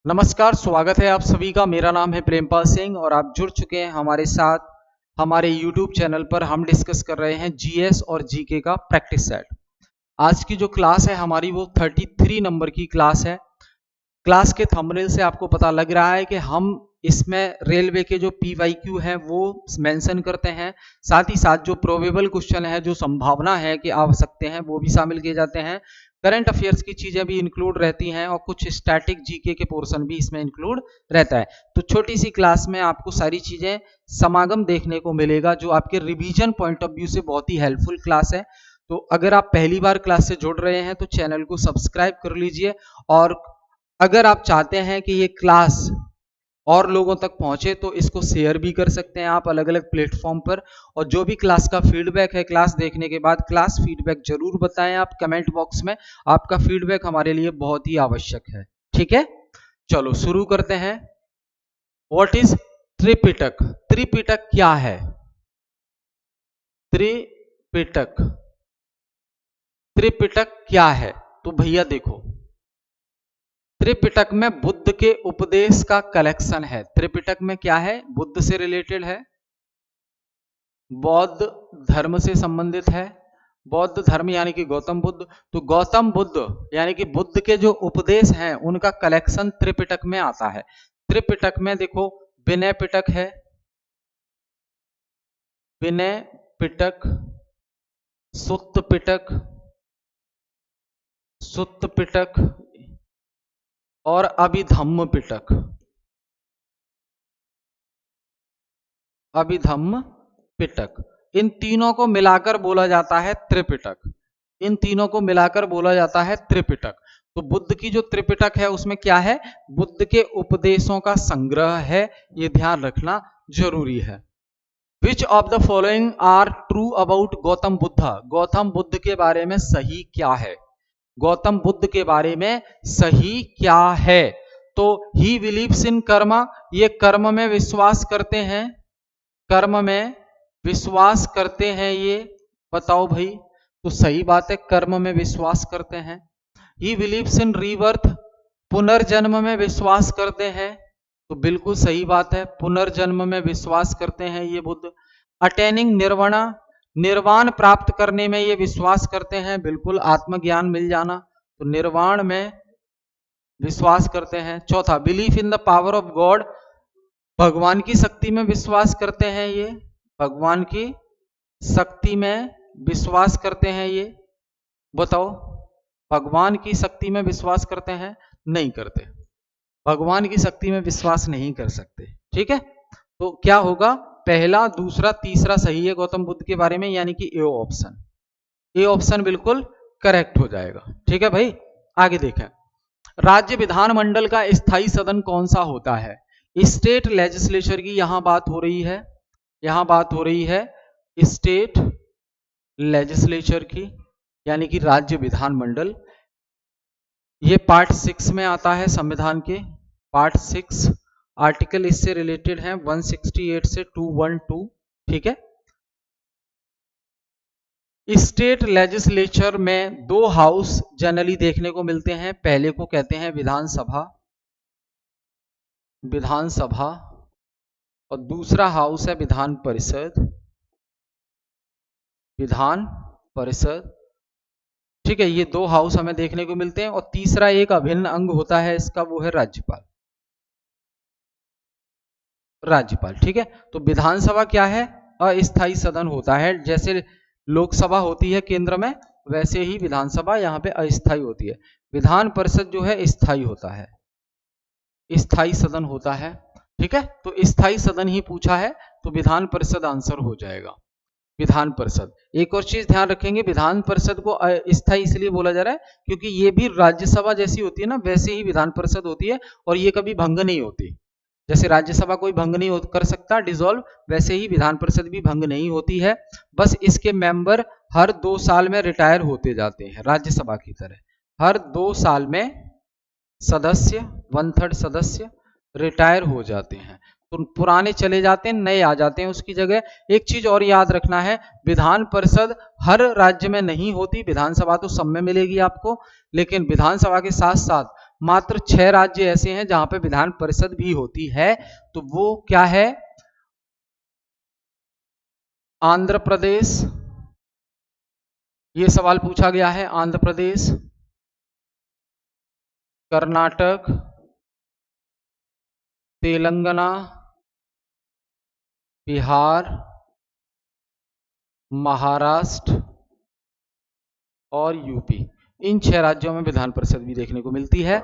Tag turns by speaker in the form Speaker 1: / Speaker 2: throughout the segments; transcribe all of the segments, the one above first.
Speaker 1: नमस्कार, स्वागत है आप सभी का। मेरा नाम है प्रेमपाल सिंह और आप जुड़ चुके हैं हमारे साथ हमारे YouTube चैनल पर। हम डिस्कस कर रहे हैं जीएस और जीके का प्रैक्टिस सेट। आज की जो क्लास है हमारी वो 33 नंबर की क्लास है। क्लास के थंबनेल से आपको पता लग रहा है कि हम इसमें रेलवे के जो PYQ है वो मेंशन करते हैं, साथ ही साथ जो प्रोबेबल क्वेश्चन है, जो संभावना है कि आ सकते हैं, वो भी शामिल किए जाते हैं। करंट अफेयर्स की चीजें भी इंक्लूड रहती हैं और कुछ स्टैटिक जीके के पोर्शन भी इसमें इंक्लूड रहता है। तो छोटी सी क्लास में आपको सारी चीजें समागम देखने को मिलेगा, जो आपके रिवीजन पॉइंट ऑफ व्यू से बहुत ही हेल्पफुल क्लास है। तो अगर आप पहली बार क्लास से जुड़ रहे हैं तो चैनल को सब्सक्राइब कर लीजिए, और अगर आप चाहते हैं कि ये क्लास और लोगों तक पहुंचे तो इसको शेयर भी कर सकते हैं आप अलग अलग प्लेटफॉर्म पर। और जो भी क्लास का फीडबैक है, क्लास देखने के बाद क्लास फीडबैक जरूर बताएं आप कमेंट बॉक्स में। आपका फीडबैक हमारे लिए बहुत ही आवश्यक है। ठीक है, चलो शुरू करते हैं। What is Tripitaka? त्रिपिटक क्या है? त्रिपिटक, त्रिपिटक क्या है? तो भैया देखो, त्रिपिटक में बुद्ध के उपदेश का कलेक्शन है। त्रिपिटक में क्या है? बुद्ध से रिलेटेड है, बौद्ध धर्म से संबंधित है। बौद्ध धर्म यानी कि गौतम बुद्ध। तो गौतम बुद्ध यानी कि बुद्ध के जो उपदेश हैं उनका कलेक्शन त्रिपिटक में आता है। त्रिपिटक में देखो, विनय पिटक है, विनय पिटक, सुत्त पिटक, सुत्त पिटक और अभिधम्म पिटक। अभिधम्म पिटक, इन तीनों को मिलाकर बोला जाता है त्रिपिटक। इन तीनों को मिलाकर बोला जाता है त्रिपिटक। तो बुद्ध की जो त्रिपिटक है उसमें क्या है? बुद्ध के उपदेशों का संग्रह है, ये ध्यान रखना जरूरी है। Which of the following are true about Gautam Buddha? Gautam Buddha के बारे में सही क्या है? गौतम बुद्ध के बारे में सही क्या है? तो ही बिलीव्स इन कर्मा, ये कर्म में विश्वास करते हैं। कर्म में विश्वास करते हैं ये, बताओ भाई। तो सही बात है, कर्म में विश्वास करते हैं। ही बिलीव्स इन रीबर्थ, पुनर्जन्म में विश्वास करते हैं। तो बिल्कुल सही बात है, पुनर्जन्म में विश्वास करते हैं ये बुद्ध। अटेनिंग निर्वाणा, निर्वाण प्राप्त करने में ये विश्वास करते हैं, बिल्कुल आत्मज्ञान मिल जाना, तो निर्वाण में विश्वास करते हैं। चौथा, belief in the power of God, भगवान की शक्ति में विश्वास करते हैं ये, भगवान की शक्ति में विश्वास करते हैं ये। बताओ, भगवान की शक्ति में विश्वास करते हैं? नहीं करते, भगवान की शक्ति में विश्वास नहीं कर सकते। ठीक है, तो क्या होगा? पहला, दूसरा, तीसरा सही है गौतम बुद्ध के बारे में, यानी कि ए ऑप्शन, ए ऑप्शन बिल्कुल करेक्ट हो जाएगा। ठीक है भाई, आगे देखें। राज्य विधानमंडल का स्थायी सदन कौन सा होता है? स्टेट लेजिस्लेचर की यहां बात हो रही है, यहां बात हो रही है स्टेट लेजिस्लेचर की, यानी कि राज्य विधानमंडल। ये पार्ट 6 में आता है संविधान के, पार्ट 6 आर्टिकल इससे रिलेटेड है 168 से 212। ठीक है, स्टेट लेजिस्लेचर में दो हाउस जनरली देखने को मिलते हैं। पहले को कहते हैं विधानसभा, विधानसभा, और दूसरा हाउस है विधान परिषद, विधान परिषद। ठीक है, ये दो हाउस हमें देखने को मिलते हैं। और तीसरा एक अभिन्न अंग होता है इसका, वो है राज्यपाल, राज्यपाल। ठीक है, तो विधानसभा क्या है? अस्थायी सदन होता है। जैसे लोकसभा होती है केंद्र में, वैसे ही विधानसभा यहाँ पे अस्थायी होती है। विधान परिषद जो है स्थायी होता है, स्थायी सदन होता है। ठीक है, तो स्थायी सदन ही पूछा है, तो विधान परिषद आंसर हो जाएगा, विधान परिषद। एक और चीज ध्यान रखेंगे, विधान परिषद को अस्थायी इसलिए बोला जा रहा है क्योंकि ये भी राज्यसभा जैसी होती है ना, वैसे ही विधान परिषद होती है, और ये कभी भंग नहीं होती। जैसे राज्यसभा कोई भंग नहीं कर सकता डिसॉल्व, वैसे ही विधान परिषद भी भंग नहीं होती है। बस इसके मेंबर हर 2 साल में रिटायर होते जाते हैं, राज्यसभा की तरह। हर 2 साल में सदस्य, 1/3 सदस्य रिटायर हो जाते हैं, तो पुराने चले जाते हैं, नए आ जाते हैं उसकी जगह। एक चीज और याद रखना है, विधान परिषद हर राज्य में नहीं होती, विधानसभा तो सब में मिलेगी आपको, लेकिन विधानसभा के साथ साथ मात्र 6 राज्य ऐसे हैं जहां पे विधान परिषद भी होती है, तो वो क्या है? आंध्र प्रदेश, ये सवाल पूछा गया है, आंध्र प्रदेश, कर्नाटक, तेलंगाना, बिहार, महाराष्ट्र और यूपी। इन 6 राज्यों में विधान परिषद भी देखने को मिलती है।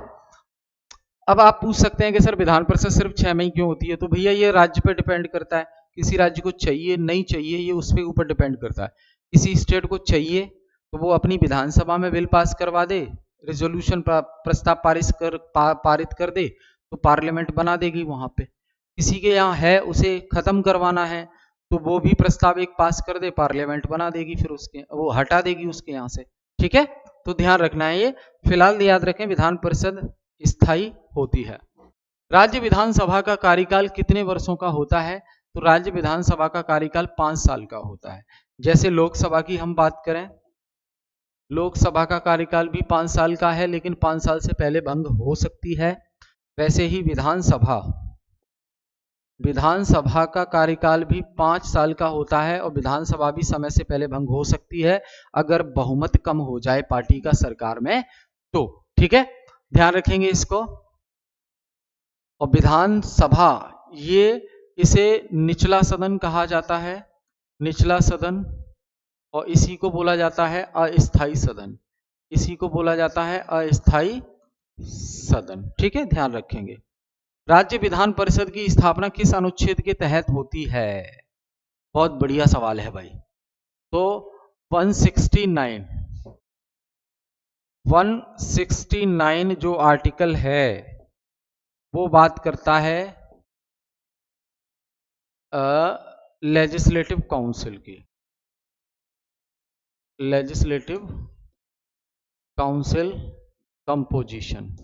Speaker 1: अब आप पूछ सकते हैं कि सर विधान परिषद सिर्फ 6 में ही क्यों होती है? तो भैया ये राज्य पे डिपेंड करता है, किसी राज्य को चाहिए नहीं चाहिए ये उसके ऊपर डिपेंड करता है। किसी स्टेट को चाहिए तो वो अपनी विधानसभा में बिल पास करवा दे, रेजोल्यूशन प्रस्ताव पारित कर दे, तो पार्लियामेंट बना देगी वहां पे। किसी के यहाँ है उसे खत्म करवाना है तो वो भी प्रस्ताव एक पास कर दे, पार्लियामेंट बना देगी, फिर उसके वो हटा देगी उसके यहाँ से। ठीक है, तो ध्यान रखना है ये। फिलहाल याद रखें विधान परिषद स्थायी होती है। राज्य विधानसभा का कार्यकाल कितने वर्षों का होता है? तो राज्य विधानसभा का कार्यकाल 5 साल का होता है। जैसे लोकसभा की हम बात करें, लोकसभा का कार्यकाल भी 5 साल का है, लेकिन 5 साल से पहले भंग हो सकती है। वैसे ही विधानसभा का कार्यकाल भी 5 साल का होता है और विधानसभा भी समय से पहले भंग हो सकती है अगर बहुमत कम हो जाए पार्टी का सरकार में तो। ठीक है, ध्यान रखेंगे इसको। और विधानसभा इसे निचला सदन कहा जाता है, निचला सदन, और इसी को बोला जाता है अस्थाई सदन, इसी को बोला जाता है अस्थाई सदन। ठीक है, ध्यान रखेंगे। राज्य विधान परिषद की स्थापना किस अनुच्छेद के तहत होती है? बहुत बढ़िया सवाल है भाई। तो 169 जो आर्टिकल है वो बात करता है लेजिस्लेटिव काउंसिल की, लेजिस्लेटिव काउंसिल कंपोजिशन,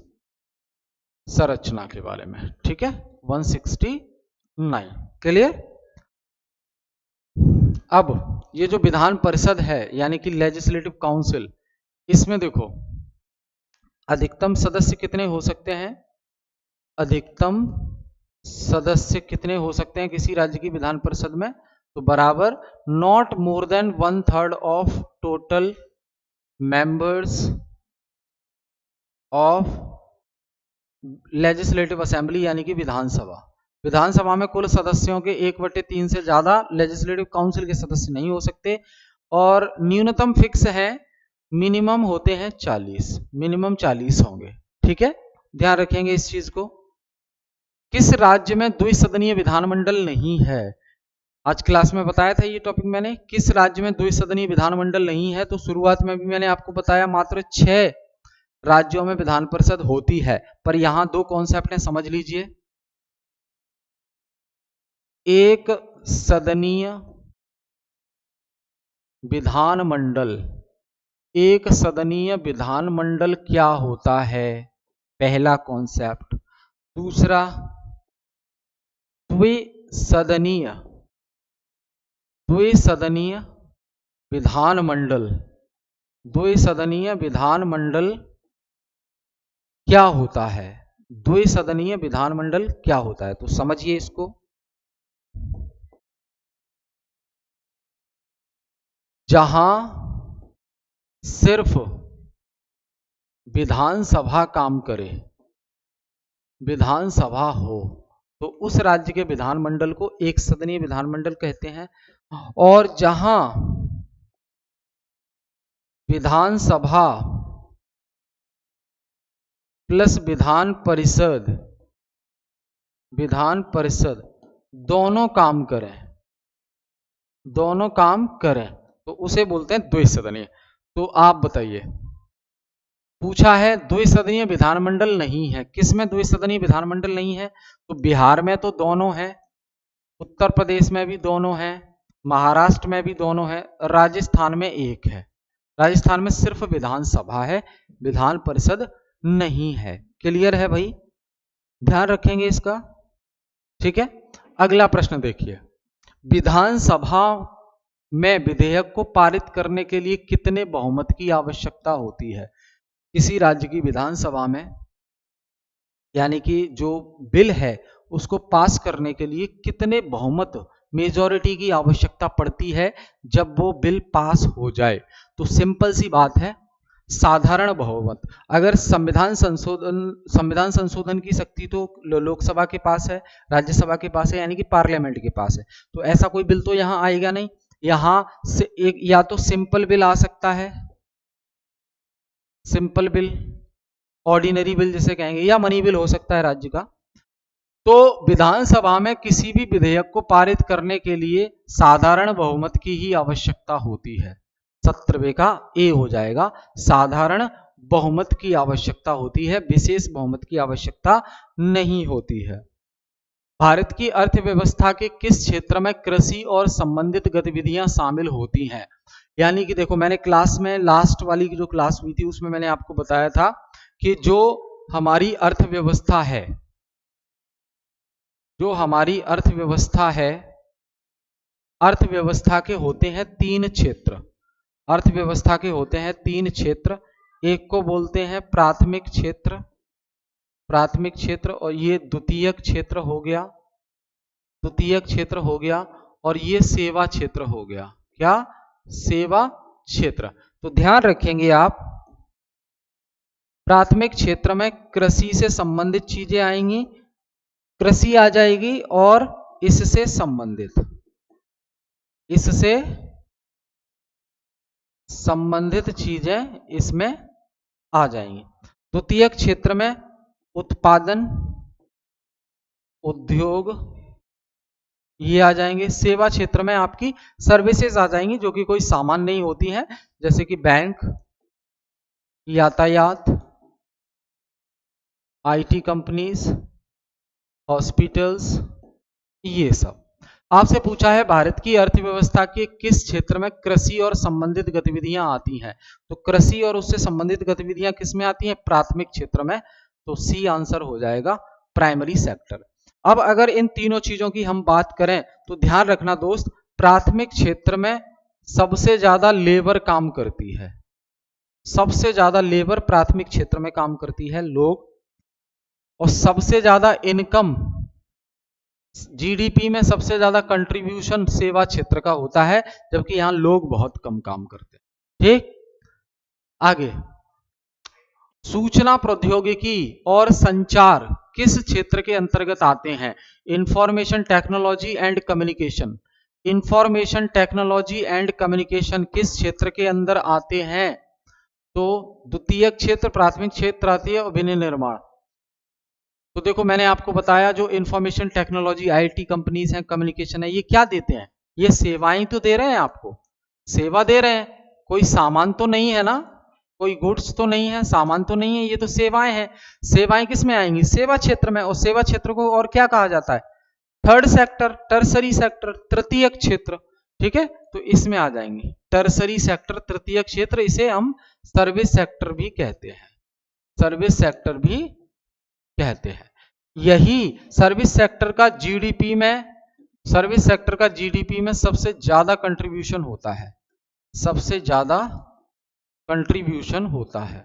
Speaker 1: संरचना के बारे में। ठीक है, 169 क्लियर। अब ये जो विधान परिषद है यानी कि लेजिस्लेटिव काउंसिल, इसमें देखो अधिकतम सदस्य कितने हो सकते हैं? अधिकतम सदस्य कितने हो सकते हैं किसी राज्य की विधान परिषद में? तो बराबर not more than 1/3 of total members of legislative assembly यानी कि विधानसभा। विधानसभा में कुल सदस्यों के 1/3 से ज्यादा लेजिस्लेटिव काउंसिल के सदस्य नहीं हो सकते और न्यूनतम फिक्स है, मिनिमम होते हैं 40, मिनिमम 40 होंगे। ठीक है, ध्यान रखेंगे इस चीज को। किस राज्य में द्विसदनीय विधानमंडल नहीं है? आज क्लास में बताया था ये टॉपिक मैंने, किस राज्य में द्विसदनीय विधानमंडल नहीं है। तो शुरुआत में भी मैंने आपको बताया मात्र 6 राज्यों में विधान परिषद होती है, पर यहां 2 कॉन्सेप्ट हैं, समझ लीजिए। एक सदनीय विधानमंडल, एक सदनीय विधानमंडल क्या होता है, पहला कॉन्सेप्ट। दूसरा द्विसदनीय विधानमंडल, द्विसदनीय विधानमंडल क्या होता है, द्विसदनीय विधानमंडल क्या होता है। तो समझिए इसको। जहां सिर्फ विधानसभा काम करे, विधानसभा हो, तो उस राज्य के विधानमंडल को एक सदनीय विधानमंडल कहते हैं। और जहां विधानसभा प्लस विधान परिषद दोनों काम करें तो उसे बोलते हैं द्विसदनीय। तो आप बताइए, पूछा है द्विसदनीय विधानमंडल नहीं है, किसमें द्विसदनीय विधानमंडल नहीं है? तो बिहार में तो दोनों है, उत्तर प्रदेश में भी दोनों है, महाराष्ट्र में भी दोनों है, राजस्थान में एक है। राजस्थान में सिर्फ विधानसभा है, विधान परिषद नहीं है। क्लियर है भाई, ध्यान रखेंगे इसका। ठीक है, अगला प्रश्न देखिए। विधानसभा में विधेयक को पारित करने के लिए कितने बहुमत की आवश्यकता होती है? किसी राज्य की विधानसभा में यानी कि जो बिल है उसको पास करने के लिए कितने बहुमत मेजॉरिटी की आवश्यकता पड़ती है जब वो बिल पास हो जाए। तो सिंपल सी बात है, साधारण बहुमत। अगर संविधान संशोधन की शक्ति तो लोकसभा के पास है, राज्यसभा के पास है, यानी कि पार्लियामेंट के पास है, तो ऐसा कोई बिल तो यहां आएगा नहीं। यहां से एक या तो सिंपल बिल आ सकता है, सिंपल बिल, ऑर्डिनरी बिल जिसे कहेंगे, या मनी बिल हो सकता है राज्य का। तो विधानसभा में किसी भी विधेयक को पारित करने के लिए साधारण बहुमत की ही आवश्यकता होती है। 17वें का ए हो जाएगा, साधारण बहुमत की आवश्यकता होती है, विशेष बहुमत की आवश्यकता नहीं होती है। भारत की अर्थव्यवस्था के किस क्षेत्र में कृषि और संबंधित गतिविधियां शामिल होती हैं? यानी कि देखो, मैंने क्लास में लास्ट वाली जो क्लास हुई थी उसमें मैंने आपको बताया था कि जो हमारी अर्थव्यवस्था है, जो हमारी अर्थव्यवस्था है, अर्थव्यवस्था के होते हैं 3 क्षेत्र। अर्थव्यवस्था के होते हैं 3 क्षेत्र। एक को बोलते हैं प्राथमिक क्षेत्र, प्राथमिक क्षेत्र, और ये द्वितीयक क्षेत्र हो गया, द्वितीयक क्षेत्र हो गया, और ये सेवा क्षेत्र हो गया। क्या? सेवा क्षेत्र। तो ध्यान रखेंगे आप, प्राथमिक क्षेत्र में कृषि से संबंधित चीजें आएंगी, कृषि आ जाएगी, और इससे संबंधित चीजें इसमें आ जाएंगी। द्वितीयक क्षेत्र में उत्पादन, उद्योग, ये आ जाएंगे। सेवा क्षेत्र में आपकी सर्विसेज आ जाएंगी, जो कि कोई सामान नहीं होती हैं, जैसे कि बैंक, यातायात, आईटी कंपनीज, हॉस्पिटल्स, ये सब। आपसे पूछा है भारत की अर्थव्यवस्था के किस क्षेत्र में कृषि और संबंधित गतिविधियां आती हैं? तो कृषि और उससे संबंधित गतिविधियां किस में आती हैं? प्राथमिक क्षेत्र में। तो सी आंसर हो जाएगा, प्राइमरी सेक्टर। अब अगर इन तीनों चीजों की हम बात करें तो ध्यान रखना दोस्त, प्राथमिक क्षेत्र में सबसे ज्यादा लेबर काम करती है, सबसे ज्यादा लेबर प्राथमिक क्षेत्र में काम करती है, लोग, और सबसे ज्यादा इनकम, जीडीपी में सबसे ज्यादा कंट्रीब्यूशन सेवा क्षेत्र का होता है, जबकि यहां लोग बहुत कम काम करते हैं। ठीक, आगे, सूचना प्रौद्योगिकी और संचार किस क्षेत्र के अंतर्गत आते हैं? Information technology and communication. Information technology and communication किस क्षेत्र के अंदर आते हैं? तो द्वितीयक क्षेत्र, प्राथमिक क्षेत्र आती है, और विनिर्माण। तो देखो, मैंने आपको बताया जो इंफॉर्मेशन टेक्नोलॉजी, आईटी कंपनीज हैं, कम्युनिकेशन है, ये क्या देते हैं? ये सेवाएं तो दे रहे हैं, आपको सेवा दे रहे हैं, कोई सामान तो नहीं है ना, कोई गुड्स तो नहीं है, सामान तो नहीं है, ये तो सेवाएं हैं। सेवाएं किस में आएंगी? सेवा क्षेत्र में। और सेवा क्षेत्र को और क्या कहा जाता है? थर्ड सेक्टर, टर्सरी सेक्टर, तृतीयक क्षेत्र। ठीक है, तो इसमें आ जाएंगे टर्सरी सेक्टर, तृतीयक क्षेत्र, इसे हम सर्विस सेक्टर भी कहते हैं, सर्विस सेक्टर भी कहते हैं। यही सर्विस सेक्टर का जीडीपी में, सर्विस सेक्टर का जीडीपी में सबसे ज्यादा कंट्रीब्यूशन होता है, सबसे ज्यादा कंट्रीब्यूशन होता है।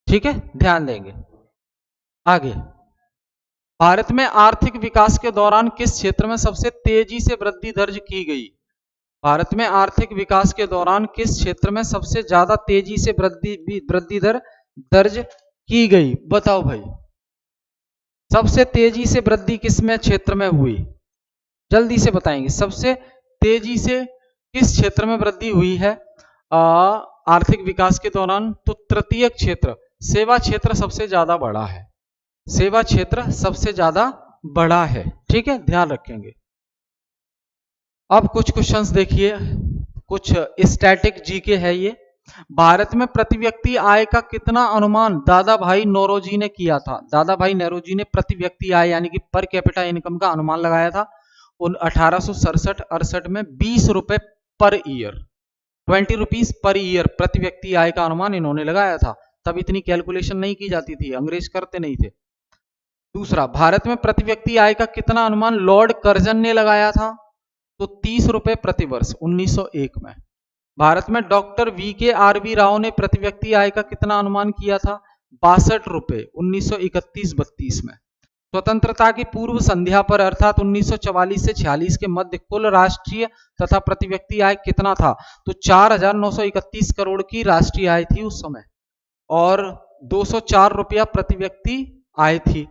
Speaker 1: ठीक है, ध्यान देंगे। आगे, भारत में आर्थिक विकास के दौरान किस क्षेत्र में सबसे तेजी से वृद्धि दर्ज की गई? भारत में आर्थिक विकास के दौरान किस क्षेत्र में सबसे ज्यादा तेजी से वृद्धि दर दर्ज की गई? बताओ भाई, सबसे तेजी से वृद्धि किस में क्षेत्र में हुई? जल्दी से बताएंगे, सबसे तेजी से किस क्षेत्र में वृद्धि हुई है आर्थिक विकास के दौरान? तो तृतीयक क्षेत्र, सेवा क्षेत्र सबसे ज्यादा बड़ा है, सेवा क्षेत्र सबसे ज्यादा बड़ा है। ठीक है, ध्यान रखेंगे। अब कुछ क्वेश्चंस देखिए, कुछ स्टैटिक जीके है ये। भारत में प्रति व्यक्ति आय का कितना अनुमान दादा भाई नौरोजी ने किया था? दादा भाई नौरोजी ने प्रति व्यक्ति आय यानी कि पर कैपिटा इनकम का अनुमान लगाया था उन 1867-68 में 20 रुपए per year, 20 rupees per year प्रति व्यक्ति आय का अनुमान इन्होंने लगाया था। तब इतनी कैलकुलेशन नहीं की जाती थी, अंग्रेज करते नहीं थे। दूसरा, भारत में प्रति व्यक्ति आय का कितना अनुमान लॉर्ड कर्जन ने लगाया था? तो 30 रुपए प्रति वर्ष 1901 में। भारत में डॉक्टर वी के आर वी राव ने प्रति व्यक्ति आय का कितना अनुमान किया था? ₹62 1931-32 में। स्वतंत्रता की पूर्व संध्या पर अर्थात 1944 से 46 के मध्य कुल राष्ट्रीय तथा प्रति व्यक्ति आय कितना था? तो 4,931 करोड़ की राष्ट्रीय आय थी उस समय और 204 रुपया प्रति व्यक्ति आय थी।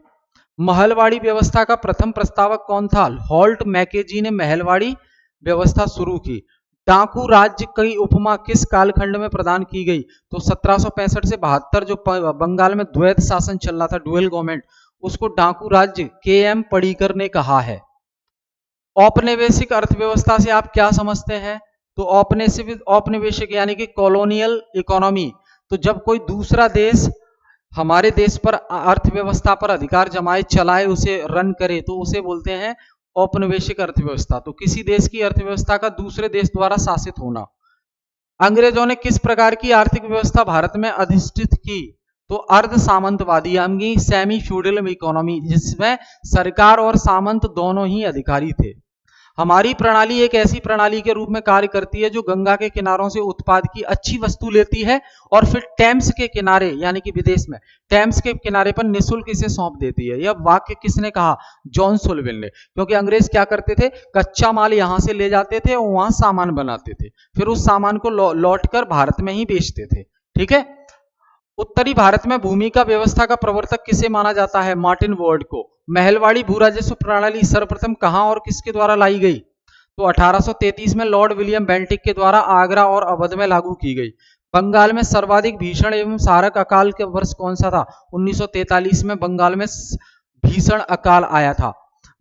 Speaker 1: महलवाड़ी व्यवस्था का प्रथम प्रस्तावक कौन था? हॉल्ट मैकेजी ने महलवाड़ी व्यवस्था शुरू की। डाकू राज्य की उपमा किस कालखंड में प्रदान की गई? तो 1765 से 72 जो बंगाल में द्वैत शासन चल रहा था, डुअल गवर्नमेंट, उसको डाकू राज्य के.एम. पडिक्कर ने कहा है। औपनिवेशिक अर्थव्यवस्था से आप क्या समझते हैं? तो औपनिवेशिक यानी कि कॉलोनियल इकोनॉमी। तो जब कोई दूसरा देश हमारे देश पर अर्थव्यवस्था पर अधिकार जमाए, चलाए, उसे रन करे, तो उसे बोलते हैं औपनिवेशिक अर्थव्यवस्था। तो किसी देश की अर्थव्यवस्था का दूसरे देश द्वारा शासित होना। अंग्रेजों ने किस प्रकार की आर्थिक व्यवस्था भारत में अधिष्ठित की? तो अर्ध सामंतवादी यानी सेमी फ्यूडल इकोनॉमी, जिसमें सरकार और सामंत दोनों ही अधिकारी थे। हमारी प्रणाली एक ऐसी प्रणाली के रूप में कार्य करती है जो गंगा के किनारों से उत्पाद की अच्छी वस्तु लेती है और फिर टेम्स के किनारे यानी कि विदेश में टेम्स के किनारे पर निःशुल्क इसे सौंप देती है। यह वाक्य किसने कहा? जॉन सुलविन ने। क्योंकि अंग्रेज क्या करते थे? कच्चा माल यहां से ले जाते थे और वहां सामान बनाते थे, फिर उस सामान को लौटकर भारत में ही बेचते थे। ठीक है। उत्तरी भारत में भूमि का व्यवस्था का प्रवर्तक किसे माना जाता है? मार्टिन वार्ड को। महलवाड़ी भू राजस्व प्रणाली सर्वप्रथम कहां और किसके द्वारा लाई गई? तो 1833 में लॉर्ड विलियम बेंटिक के द्वारा आगरा और अवध में लागू की गई। बंगाल में सर्वाधिक भीषण एवं सारक अकाल के वर्ष कौन सा था? 1943 में बंगाल में भीषण अकाल आया था।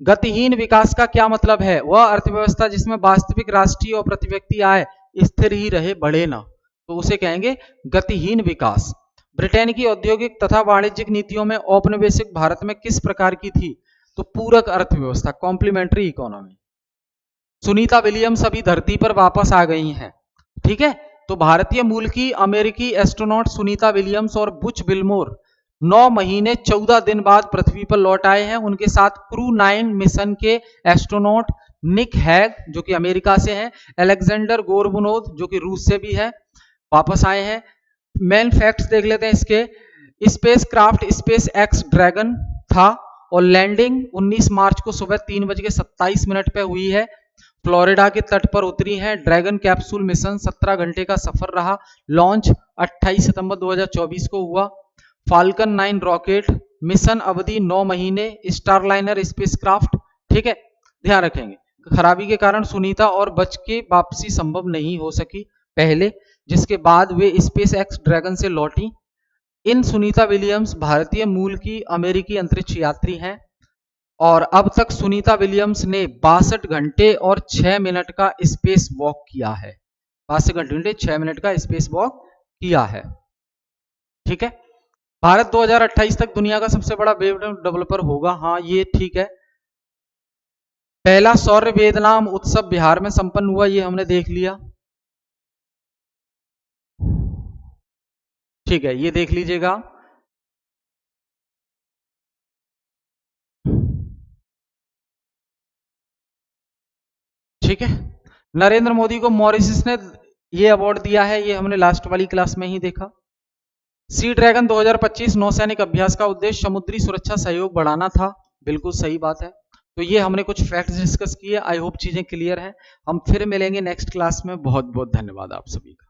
Speaker 1: गतिहीन विकास का क्या मतलब है? वह अर्थव्यवस्था जिसमें वास्तविक राष्ट्रीय और प्रति व्यक्ति आय स्थिर ही रहे, बढ़े ना, तो उसे कहेंगे गतिहीन विकास। ब्रिटेन की औद्योगिक तथा वाणिज्यिक नीतियों में औपनिवेशिक भारत में किस प्रकार की थी? तो पूरक अर्थव्यवस्था, कॉम्प्लीमेंट्री इकोनॉमी। सुनीता विलियम्स अभी धरती पर वापस आ गई हैं। ठीक है। तो भारतीय मूल की अमेरिकी एस्ट्रोनॉट सुनीता विलियम्स और बुच विल्मोर 9 महीने 14 दिन बाद पृथ्वी पर लौट आए हैं। उनके साथ क्रू 9 मिशन के एस्ट्रोनॉट निक हैग जो कि अमेरिका से हैं, अलेक्जेंडर गोरबुनोव जो कि रूस से भी है, वापस आए हैं। मेन फैक्ट्स देख लेते हैं इसके। Space craft space x dragon था और लैंडिंग 19 मार्च को सुबह 3:27 पे हुई है। फ्लोरिडा के तट पर उतरी है। ड्रैगन कैप्सूल मिशन 17 घंटे का सफर रहा। लॉन्च 28 सितंबर 2024 को हुआ। फाल्कन 9 रॉकेट मिशन अवधि 9 महीने। Starliner spacecraft. ठीक है, ध्यान रखेंगे। खराबी के कारण सुनीता और बच के वापसी संभव नहीं हो सकी पहले, जिसके बाद वे स्पेस एक्स ड्रैगन से लौटी। इन सुनीता विलियम्स भारतीय मूल की अमेरिकी अंतरिक्ष यात्री हैं और अब तक सुनीता विलियम्स ने 62 घंटे और 6 मिनट का स्पेस वॉक किया है। 62 घंटे 6 मिनट का स्पेस वॉक किया है। ठीक है। भारत 2028 तक दुनिया का सबसे बड़ा वेब डेवलपर होगा। हाँ, ये ठीक है। पहला सौर वेदनाम उत्सव बिहार में संपन्न हुआ, ये हमने देख लिया। ठीक है, ये देख लीजिएगा। ठीक है। नरेंद्र मोदी को मॉरिशस ने ये अवार्ड दिया है, ये हमने लास्ट वाली क्लास में ही देखा। सी ड्रैगन 2025 नौसैनिक अभ्यास का उद्देश्य समुद्री सुरक्षा सहयोग बढ़ाना था। बिल्कुल सही बात है। तो ये हमने कुछ फैक्ट्स डिस्कस किए। आई होप चीजें क्लियर हैं। हम फिर मिलेंगे नेक्स्ट क्लास में। बहुत बहुत धन्यवाद आप सभी का।